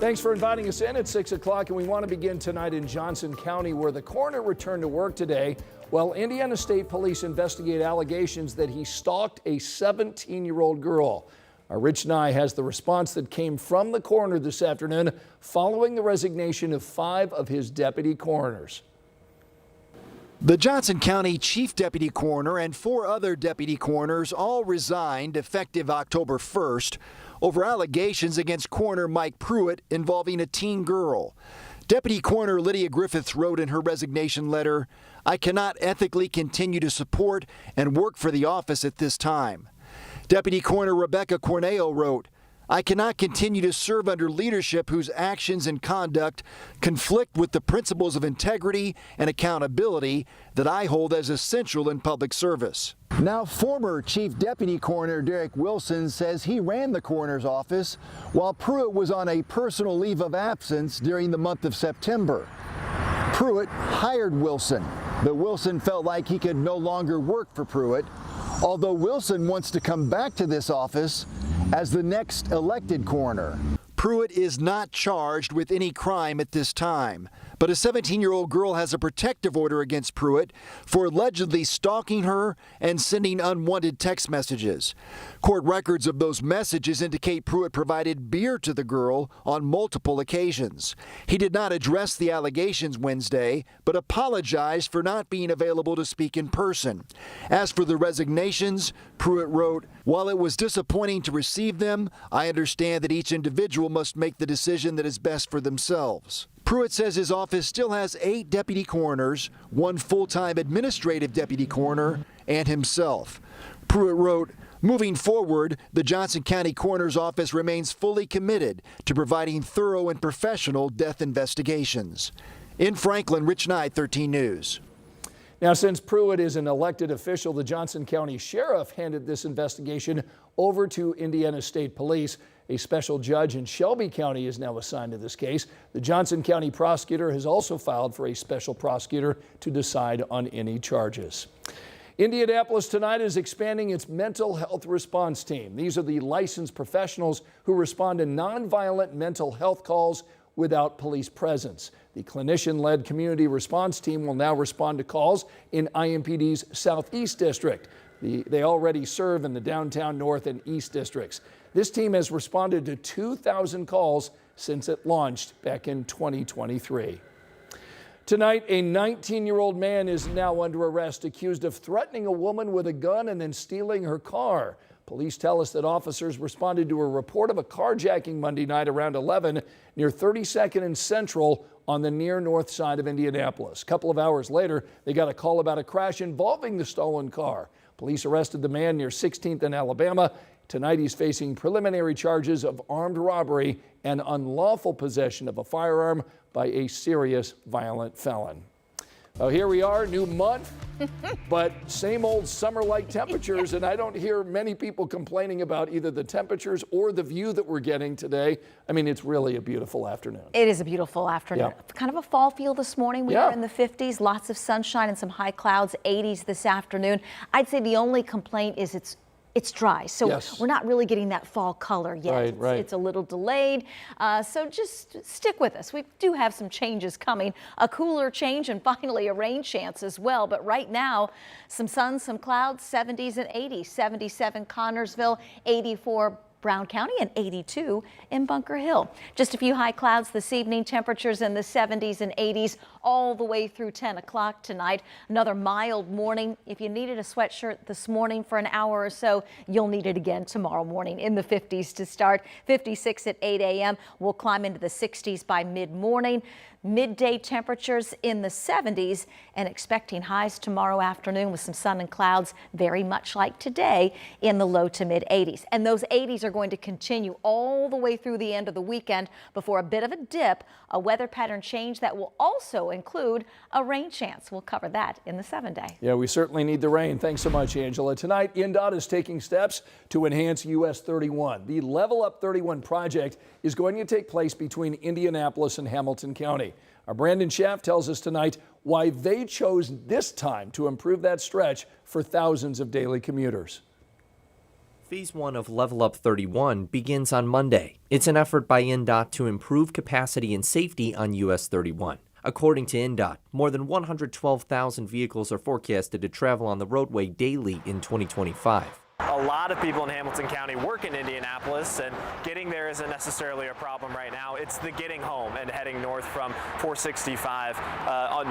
Thanks for inviting us in at 6 o'clock, and we want to begin tonight in Johnson County, where the coroner returned to work today while Indiana State Police investigate allegations that he stalked a 17-year-old girl. Our Rich Nye has the response that came from the coroner this afternoon following the resignation of 5 of his deputy coroners. The Johnson County Chief Deputy Coroner and 4 other deputy coroners all resigned effective October 1st over allegations against Coroner Mike Pruitt involving a teen girl. Deputy Coroner Lydia Griffiths wrote in her resignation letter, "I cannot ethically continue to support and work for the office at this time." Deputy Coroner Rebecca Corneo wrote, "I cannot continue to serve under leadership whose actions and conduct conflict with the principles of integrity and accountability that I hold as essential in public service." Now, former Chief Deputy Coroner Derek Wilson says he ran the coroner's office while Pruitt was on a personal leave of absence during the month of September. Pruitt hired Wilson, but Wilson felt like he could no longer work for Pruitt, although Wilson wants to come back to this office as the next elected coroner. Pruitt is not charged with any crime at this time, but a 17-year-old girl has a protective order against Pruitt for allegedly stalking her and sending unwanted text messages. Court records of those messages indicate Pruitt provided beer to the girl on multiple occasions. He did not address the allegations Wednesday, but apologized for not being available to speak in person. As for the resignations, Pruitt wrote, "While it was disappointing to receive them, I understand that each individual must make the decision that is best for themselves." Pruitt says his office still has 8 deputy coroners, 1 full-time administrative deputy coroner, and himself. Pruitt wrote, "Moving forward, the Johnson County Coroner's Office remains fully committed to providing thorough and professional death investigations." In Franklin, Rich Nye, 13 News. Now, since Pruitt is an elected official, the Johnson County Sheriff handed this investigation over to Indiana State Police. A special judge in Shelby County is now assigned to this case. The Johnson County prosecutor has also filed for a special prosecutor to decide on any charges. Indianapolis tonight is expanding its mental health response team. These are the licensed professionals who respond to nonviolent mental health calls without police presence. The clinician-led community response team will now respond to calls in IMPD's Southeast District. They already serve in the downtown North and East districts. This team has responded to 2,000 calls since it launched back in 2023. Tonight, a 19-year-old man is now under arrest, accused of threatening a woman with a gun and then stealing her car. Police tell us that officers responded to a report of a carjacking Monday night around 11 near 32nd and Central on the near north side of Indianapolis. A couple of hours later, they got a call about a crash involving the stolen car. Police arrested the man near 16th and Alabama. Tonight, he's facing preliminary charges of armed robbery and unlawful possession of a firearm by a serious violent felon. Well, here we are, new month, but same old summer-like temperatures, and I don't hear many people complaining about either the temperatures or the view that we're getting today. I mean, it's really a beautiful afternoon. It is a beautiful afternoon. Yeah. Kind of a fall feel this morning. We are in the 50s, lots of sunshine and some high clouds, 80s this afternoon. I'd say the only complaint is it's dry, so we're not really getting that fall color yet. Right. It's a little delayed, so just stick with us. We do have some changes coming, a cooler change and finally a rain chance as well. But right now, some sun, some clouds, 70s and 80s, 77 Connorsville, 84 Brown County, and 82 in Bunker Hill. Just a few high clouds this evening, temperatures in the 70s and 80s all the way through 10 o'clock tonight. Another mild morning. If you needed a sweatshirt this morning for an hour or so, you'll need it again tomorrow morning in the 50s to start. 56 at 8 a.m. We'll climb into the 60s by mid-morning. Midday temperatures in the 70s and expecting highs tomorrow afternoon with some sun and clouds, very much like today, in the low to mid 80s. And those 80s are going to continue all the way through the end of the weekend before a bit of a dip, a weather pattern change that will also include a rain chance. We'll cover that in the 7-day. Yeah, we certainly need the rain. Thanks so much, Angela. Tonight, INDOT is taking steps to enhance US 31. The Level Up 31 project is going to take place between Indianapolis and Hamilton County. Our Brandon Schaff tells us tonight why they chose this time to improve that stretch for thousands of daily commuters. Phase 1 of Level Up 31 begins on Monday. It's an effort by INDOT to improve capacity and safety on US 31. According to INDOT, more than 112,000 vehicles are forecasted to travel on the roadway daily in 2025. A lot of people in Hamilton County work in Indianapolis, and getting there isn't necessarily a problem right now. It's the getting home and heading north from 465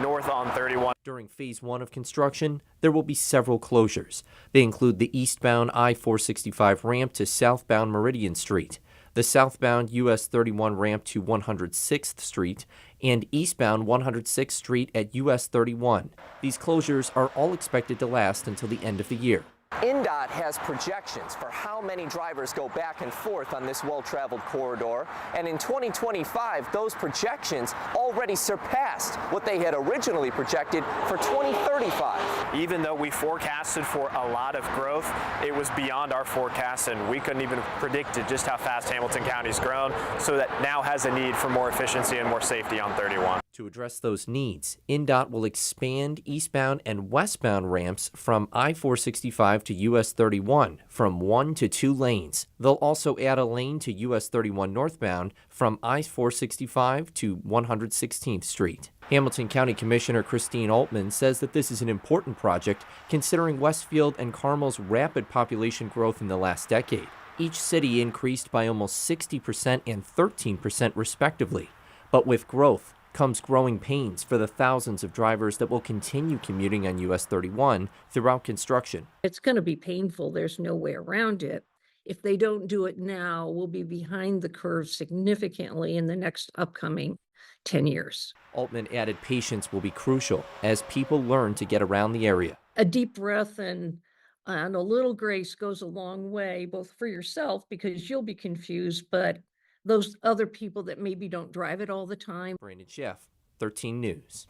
north on 31. During Phase 1 of construction, there will be several closures. They include the eastbound I-465 ramp to southbound Meridian Street, the southbound US 31 ramp to 106th Street, and eastbound 106th Street at US 31. These closures are all expected to last until the end of the year. INDOT has projections for how many drivers go back and forth on this well-traveled corridor, and in 2025, those projections already surpassed what they had originally projected for 2035. Even though we forecasted for a lot of growth, it was beyond our forecast, and we couldn't even predict just how fast Hamilton County's grown, so that now has a need for more efficiency and more safety on 31. To address those needs, INDOT will expand eastbound and westbound ramps from I-465 to US 31 from 1 to 2 lanes. They'll also add a lane to US 31 northbound from I-465 to 116th Street. Hamilton County Commissioner Christine Altman says that this is an important project considering Westfield and Carmel's rapid population growth in the last decade. Each city increased by almost 60% and 13% respectively. But with growth comes growing pains for the thousands of drivers that will continue commuting on US 31 throughout construction. It's going to be painful. There's no way around it. If they don't do it now, we'll be behind the curve significantly in the next upcoming 10 years. Altman added patience will be crucial as people learn to get around the area. A deep breath and a little grace goes a long way, both for yourself, because you'll be confused, but those other people that maybe don't drive it all the time. Brandon Sheff, 13 News.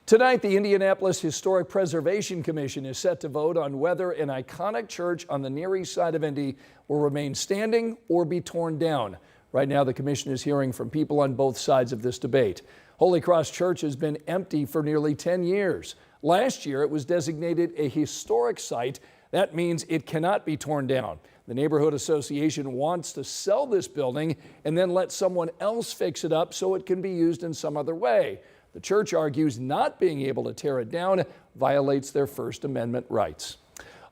Tonight, the Indianapolis Historic Preservation Commission is set to vote on whether an iconic church on the Near East Side of Indy will remain standing or be torn down. Right now, the commission is hearing from people on both sides of this debate. Holy Cross Church has been empty for nearly 10 years. Last year, it was designated a historic site. That means it cannot be torn down. The neighborhood association wants to sell this building and then let someone else fix it up so it can be used in some other way. The church argues not being able to tear it down violates their First Amendment rights.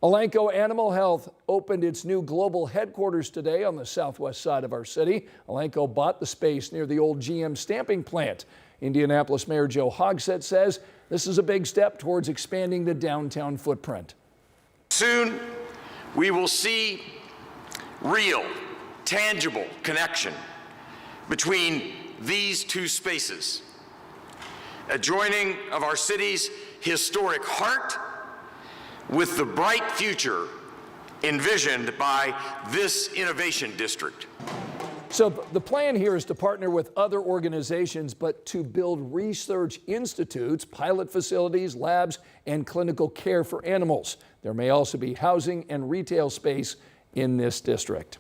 Elanco Animal Health opened its new global headquarters today on the southwest side of our city. Elanco bought the space near the old GM stamping plant. Indianapolis Mayor Joe Hogsett says this is a big step towards expanding the downtown footprint. Soon, we will see real, tangible connection between these two spaces, a joining of our city's historic heart with the bright future envisioned by this innovation district. So the plan here is to partner with other organizations, but to build research institutes, pilot facilities, labs, and clinical care for animals. There may also be housing and retail space in this district.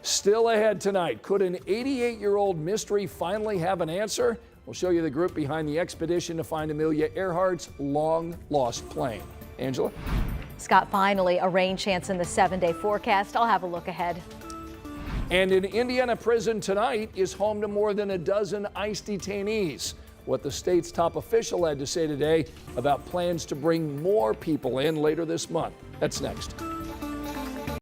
Still ahead tonight, could an 88-year-old mystery finally have an answer? We'll show you the group behind the expedition to find Amelia Earhart's long-lost plane. Angela? Scott, finally a rain chance in the 7-day forecast. I'll have a look ahead. And an Indiana prison tonight is home to more than a dozen ICE detainees. What the state's top official had to say today about plans to bring more people in later this month. That's next.